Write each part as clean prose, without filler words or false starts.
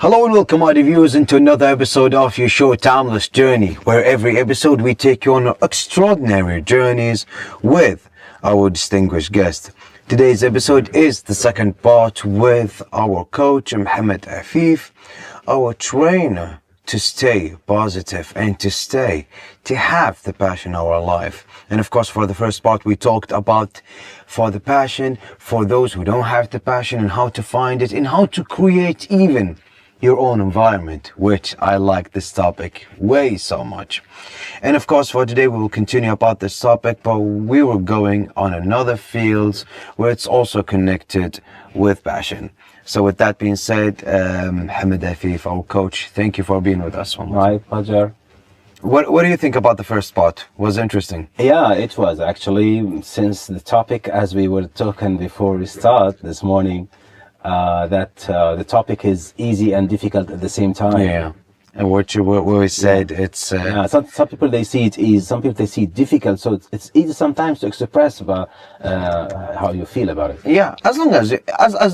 Hello and welcome, my viewers, into another episode of your show, Timeless Journey, where every episode we take you on extraordinary journeys with our distinguished guest. Today's episode is the second part with our coach, Mohammad Afif, our trainer to stay positive and to have the passion in our life. And of course, for the first part, we talked about for the passion, for those who don't have the passion, and how to find it and how to create even your own environment, which I like this topic way so much. And of course, for today we will continue about this topic, but we were going on another field where it's also connected with passion. So with that being said, Mohammad Afif, our coach, thank you for being with us. My pleasure. What do you think about the first part? Was it interesting? Yeah, it was actually, since the topic, as we were talking before we start this morning, that the topic is easy and difficult at the same time. Yeah. And what we said, it's... some people, they see it easy, some people, they see it difficult, so it's easy sometimes to express about how you feel about it. Yeah, as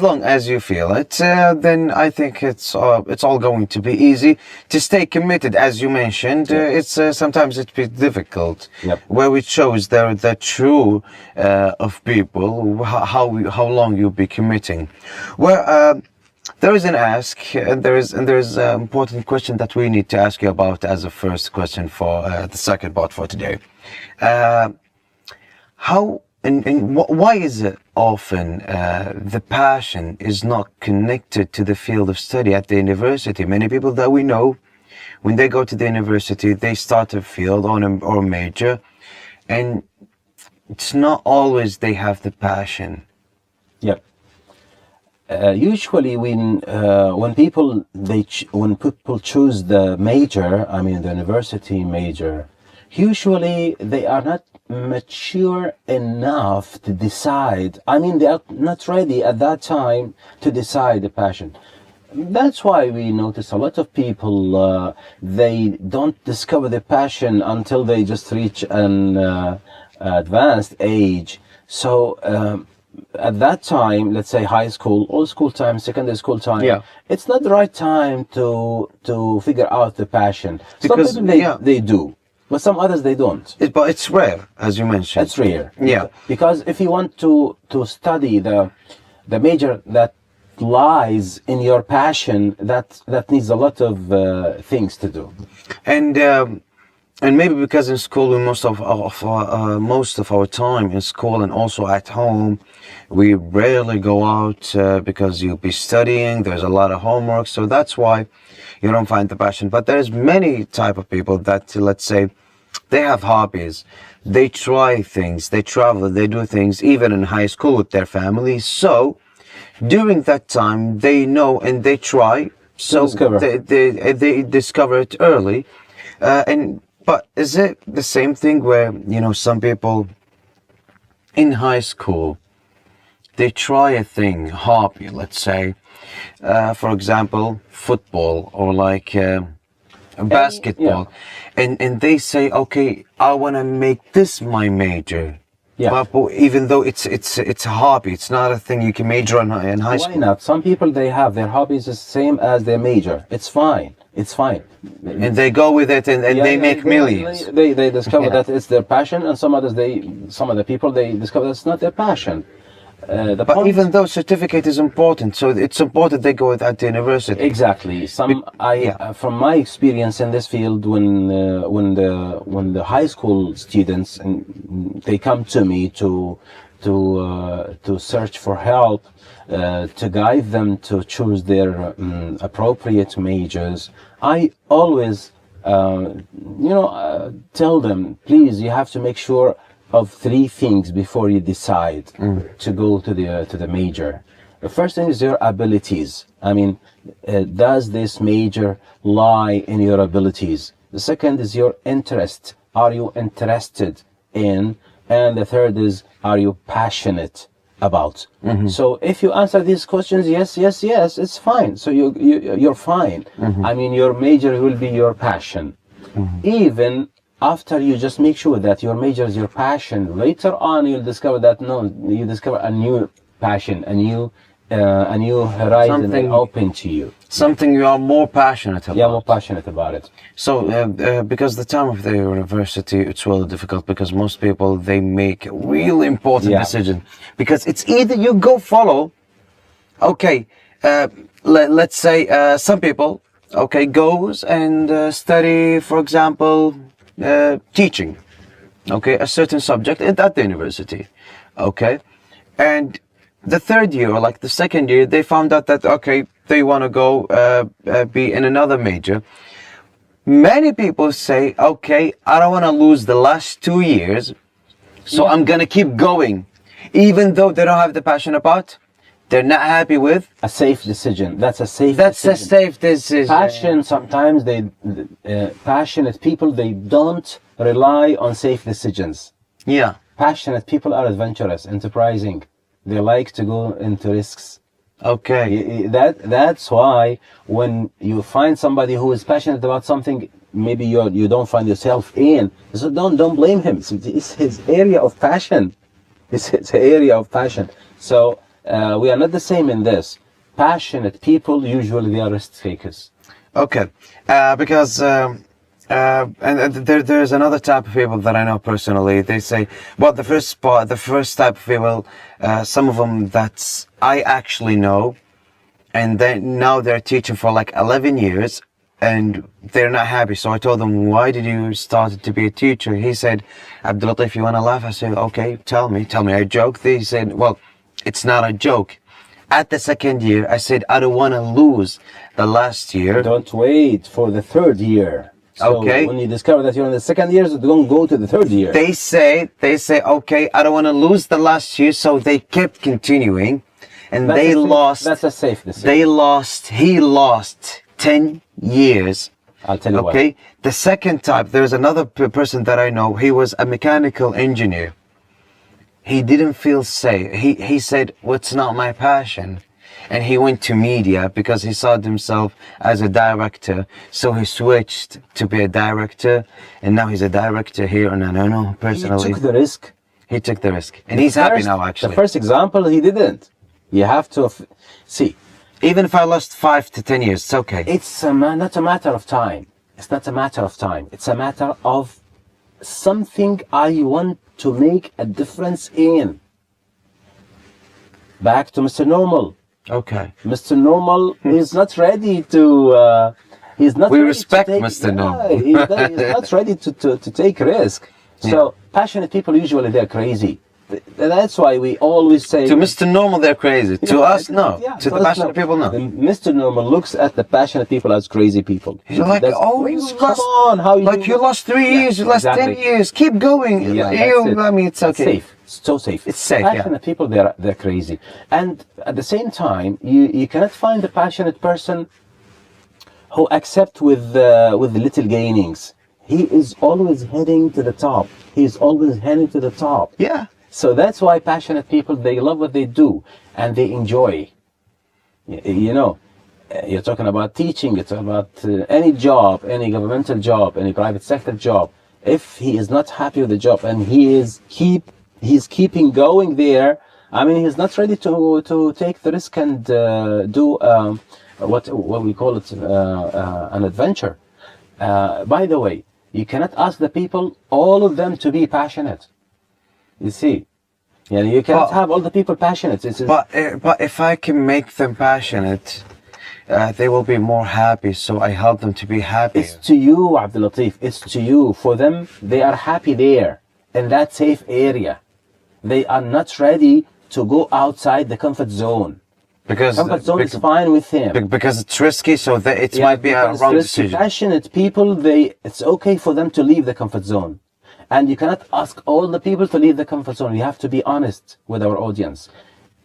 long as you feel it, then I think it's all going to be easy. To stay committed, as you mentioned, it's sometimes it be difficult. Yep. Where it shows the true of people, how long you'll be committing. Well, there is an ask, and there is an important question that we need to ask you about as a first question for the second part for today. Why is it often the passion is not connected to the field of study at the university? Many people that we know, when they go to the university, they start a field or a major, and it's not always they have the passion. Yep. Usually, when people choose the major, I mean the university major, usually they are not mature enough to decide. I mean, they are not ready at that time to decide the passion. That's why we notice a lot of people they don't discover the passion until they just reach an advanced age. So. At that time, let's say high school, all school time, secondary school time, it's not the right time to figure out the passion. Because some people they do, but some others they don't. But it's rare, as you mentioned. It's rare. Yeah. Because if you want to study the major that lies in your passion, that needs a lot of things to do. And maybe because in school, most of our time in school and also at home, we rarely go out because you'll be studying. There's a lot of homework, so that's why you don't find the passion. But there's many type of people that, let's say, they have hobbies, they try things, they travel, they do things, even in high school with their families. So during that time, they know and they try. So they discover it early, But is it the same thing where, some people in high school, they try a thing, hobby, let's say, for example, football or like basketball, and they say, okay, I want to make this my major. Yeah. But even though it's a hobby, it's not a thing you can major in high school. Why not? Some people, they have their hobbies the same as their major. It's fine. It's fine. And they go with it and they make millions. They discover that it's their passion, and some other people, they discover that's not their passion. But even though certificate is important, so it's important they go at the university. Exactly. From my experience in this field, when the high school students they come to me to search for help, to guide them to choose their appropriate majors, I always tell them, please, you have to make sure of 3 things before you decide to go to the major. The first thing is your abilities. I mean, does this major lie in your abilities? The second is your interest. Are you interested in? And the third is, are you passionate about? So if you answer these questions, yes, it's fine. So you're fine. I mean, your major will be your passion. Even after you just make sure that your major is your passion, later on you'll discover that you discover a new passion, a new a new horizon Something- open to you. Something you are more passionate about. Yeah, more passionate about it. So, because the time of the university, it's really difficult because most people, they make a really important Yeah. decision. Because it's either you go follow, okay, let's say some people, okay, goes and study, for example, teaching, okay, a certain subject at the university, okay, and the third year or like the second year, they found out that, okay, they want to go be in another major. Many people say, okay, I don't want to lose the last 2 years, so I'm going to keep going. Even though they don't have the passion about, they're not happy with. A safe decision. That's a safe That's a decision. safe decision. Passion, sometimes passionate people, they don't rely on safe decisions. Yeah. Passionate people are adventurous, enterprising. They like to go into risks. Okay. That's why when you find somebody who is passionate about something, maybe you don't find yourself in. So don't blame him. It's his area of passion. It's his area of passion. So we are not the same in this. Passionate people usually they are risk takers. Okay. Because and there's another type of people that I know personally. They say, well, the first type of people, some of them that I actually know, and now they're teaching for like 11 years, and they're not happy. So I told them, why did you start to be a teacher? He said, Abdulatif, if you want to laugh, I said, okay, tell me. I joked. He said, well, it's not a joke. At the second year, I said, I don't want to lose the last year. Don't wait for the third year. So Okay. when you discover that you're in the second year, so don't go to the third year. They say, okay, I don't want to lose the last year, so they kept continuing, and That's a safe decision. he lost 10 years. I'll tell you Okay, the second type, there's another person that I know, he was a mechanical engineer. He didn't feel safe. He said, well, it's not my passion. And he went to media because he saw himself as a director. So he switched to be a director, and now he's a director here. And I don't know, personally, He took the risk. he took the risk. And he's happy now, actually. The first example, he didn't. You have to see. Even if I lost 5 to 10 years, it's okay. It's not a matter of time. It's not a matter of time. It's a matter of something I want to make a difference in. Back to Mr. Normal. Okay. Mr. Normal is not ready to. He's not. We ready respect to take, Mr. Normal. He's not ready to take risk. So passionate people usually they're crazy. That's why we always say To Mr. Normal, they're crazy. To us, no. Yeah, To the us, passionate no. people, no. Mr. Normal looks at the passionate people as crazy people. He's like, That's- you come on, how you like you lost 3 years, you lost 10 exactly. years. Keep going. Yeah, that's it. I mean, it's okay. Safe. So safe. It's safe, yeah. Passionate people, they're crazy. And at the same time, you cannot find a passionate person who accept with little gainings. He is always heading to the top. He's always heading to the top. Yeah. So that's why passionate people, they love what they do and they enjoy. You know, you're talking about teaching, you're talking about any job, any governmental job, any private sector job. If he is not happy with the job and he's keeping going there, I mean, he's not ready to take the risk and do what we call it an adventure. By the way, you cannot ask the people, all of them, to be passionate. You see, you cannot have all the people passionate. But if I can make them passionate, they will be more happy. So I help them to be happy. It's to you, Abdul Latif. It's to you. For them, they are happy there in that safe area. They are not ready to go outside the comfort zone. Because Comfort zone is fine with him. because it's risky, so that it might be a because wrong risky, decision. Passionate people, it's okay for them to leave the comfort zone. And you cannot ask all the people to leave the comfort zone. We have to be honest with our audience.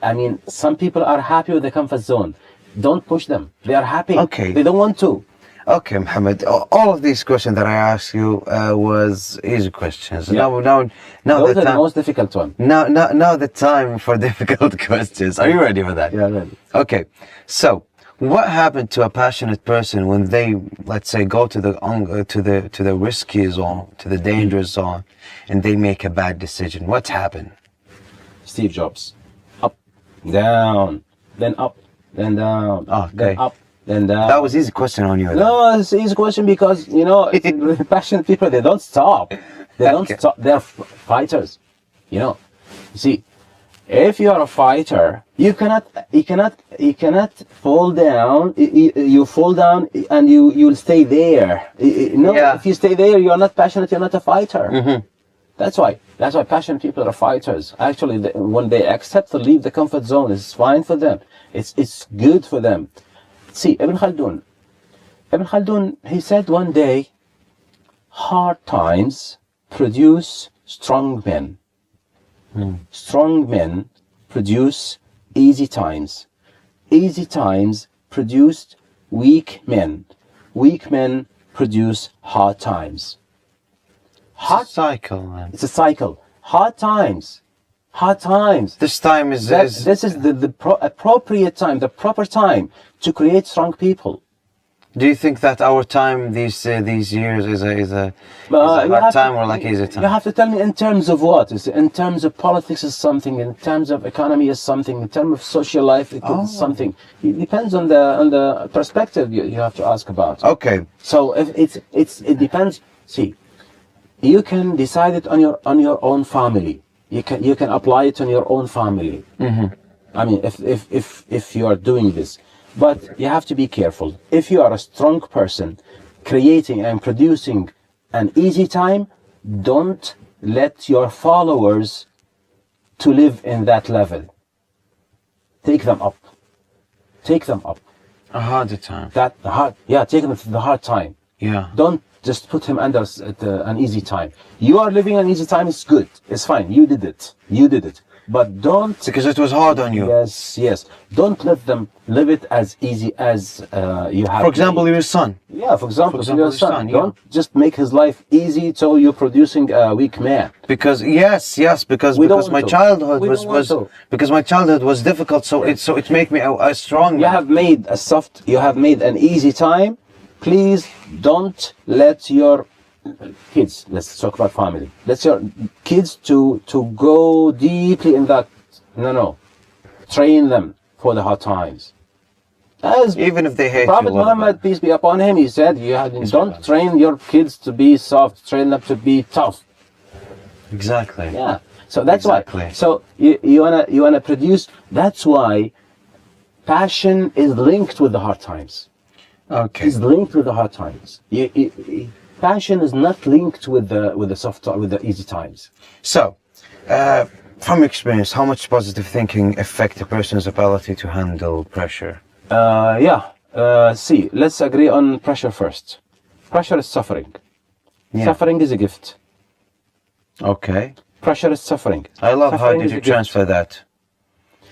I mean, some people are happy with the comfort zone. Don't push them. They are happy. Okay. They don't want to. Okay, Mohammad. All of these questions that I asked you was easy questions. Yeah. Now Those the are the time. most difficult one. Now the time for difficult questions. Are you ready for that? Yeah, ready. Okay. So, what happened to a passionate person when they, let's say, go to the risky zone, to the dangerous zone, and they make a bad decision? What's happened? Steve Jobs. Up, down, then up, then down, Okay. then up, then down. That was easy question on you. No, it's an easy question because, it's passionate people, they don't stop. They don't Okay. stop. They're fighters. You see, if you are a fighter, you cannot fall down. You fall down and you'll stay there. No, Yeah. if you stay there, you are not passionate. You're not a fighter. Mm-hmm. That's why passionate people are fighters. Actually, when they accept to leave the comfort zone, it's fine for them. It's good for them. See, Ibn Khaldun, he said one day, hard times produce strong men. Strong men produce easy times. Easy times produce weak men. Weak men produce hard times. Hard cycle, man. It's a cycle. Hard times. This time is This is the appropriate time, the proper time to create strong people. Do you think that our time these years is a you hard have time to- or like easy time? You have to tell me in terms of what? In terms of politics is something, in terms of economy is something, in terms of social life it is something. It depends on the perspective you have to ask about. Okay. So if it depends. See, you can decide it on your own family. You can apply it on your own family. Mm-hmm. I mean, if you are doing this, but you have to be careful. If you are a strong person, creating and producing an easy time, don't let your followers to live in that level. Take them up. Take them up. A harder time. Take them to the hard time. Yeah. Don't just put him under an easy time. You are living an easy time, it's good. It's fine. You did it. But don't... Because it was hard on you. Yes. Don't let them live it as easy as you have. For example, your son. Yeah, for example, your your son. son, yeah. Don't just make his life easy so you're producing a weak man. Because because We don't my want to. childhood We was don't want to. because my childhood was difficult. So it made me a strong You man. have made an easy time. Please don't let your kids, let's talk about family. Let your kids to go deeply in that. No. Train them for the hard times. As Even if they hate Prophet you. what Muhammad, about- peace be upon him, he said, don't train your kids to be soft, train them to be tough. Exactly. Yeah. So that's Exactly. why. So you wanna produce. That's why passion is linked with the hard times. Okay. Is linked with the hard times. Passion is not linked with the easy times. So, from experience, how much positive thinking affect a person's ability to handle pressure? See, let's agree on pressure first. Pressure is suffering. Yeah. Suffering is a gift. Okay. Pressure is suffering. I love Suffering how is did you a gift. transfer that?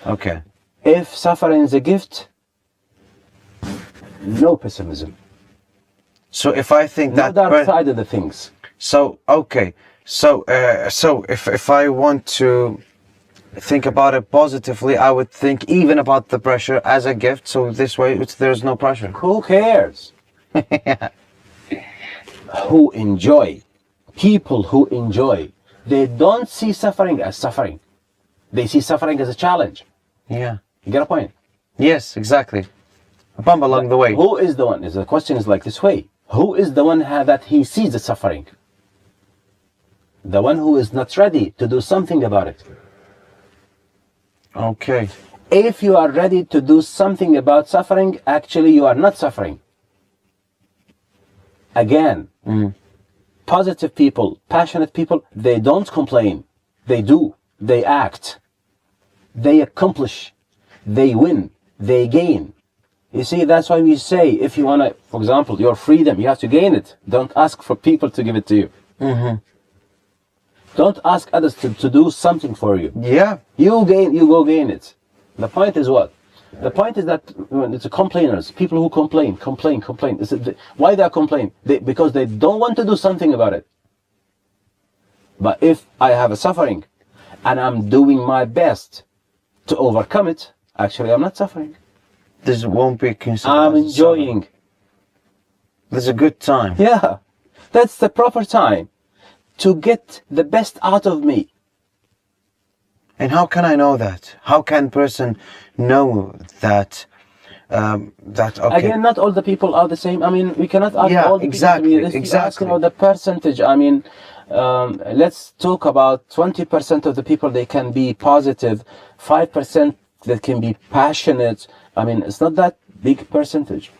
Okay. If suffering is a gift, no pessimism. So if I think No that dark side of the things. so okay. So if I want to think about it positively, I would think even about the pressure as a gift. So this way, there's no pressure. Who cares? Who enjoy. People who enjoy. They don't see suffering as suffering. They see suffering as a challenge. Yeah. You get a point? Yes, exactly. A bump along the way. Who is the one? The question is like this way. Who is the one that he sees the suffering? The one who is not ready to do something about it. Okay. If you are ready to do something about suffering, actually you are not suffering. Again, positive people, passionate people, they don't complain. They do. They act. They accomplish. They win. They gain. You see, that's why we say, if you want to, for example, your freedom, you have to gain it. Don't ask for people to give it to you. Don't ask others to do something for you. Yeah. You go gain it. The point is what? The point is that it's the complainers, people who complain. Why they are complaining? Because they don't want to do something about it. But if I have a suffering and I'm doing my best to overcome it, actually I'm not suffering. This won't be considered. I'm as a enjoying. summer. This is a good time. Yeah, that's the proper time to get the best out of me. And how can I know that? How can person know that okay. Again, not all the people are the same. I mean, we cannot ask Yeah, all the exactly, people. If you ask about the percentage, I mean, let's talk about 20% of the people, they can be positive, 5% that can be passionate. I mean, it's not that big percentage.